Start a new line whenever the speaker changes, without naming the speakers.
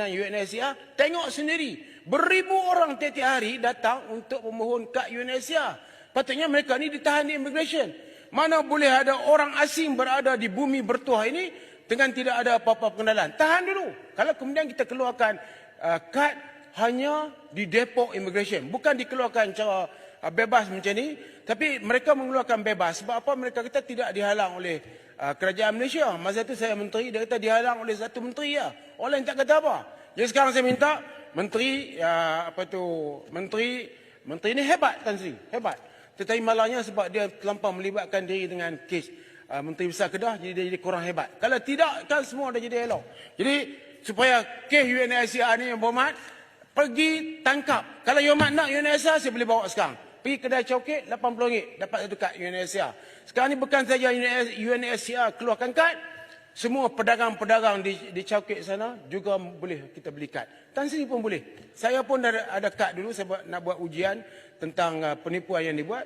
UNHCR, tengok sendiri. Beribu orang tiap-tiap hari datang untuk memohon kad UNHCR. Patutnya mereka ni ditahan di immigration. Mana boleh ada orang asing berada di bumi bertuah ini dengan tidak ada apa-apa pengenalan. Tahan dulu. Kalau kemudian kita keluarkan kad hanya di depo immigration. Bukan dikeluarkan cara bebas macam ni. Tapi mereka mengeluarkan bebas. Sebab apa? Mereka kata tidak dihalang oleh kerajaan Malaysia. Masa itu saya menteri, dia kata dihalang oleh satu menteri ya. Orang lain tak kata apa. Jadi sekarang saya minta menteri menteri ni hebat, Tan Sri, hebat. Tetapi malangnya sebab dia terlampau melibatkan diri dengan kes Menteri Besar Kedah, jadi dia jadi kurang hebat. Kalau tidak, kan semua dah jadi elok. Jadi supaya kes UNHCR ni yang berhormat, pergi tangkap. Kalau Yang Mat nak UNHCR, saya boleh bawa sekarang. Pergi kedai coket, RM80 dapat satu kad UNHCR. Sekarang ni bukan saja UNHCR keluarkan kad, semua pedagang-pedagang di coket sana juga boleh kita beli kad. Tan Sri pun boleh. Saya pun ada kad dulu, saya nak buat ujian tentang penipuan yang dibuat.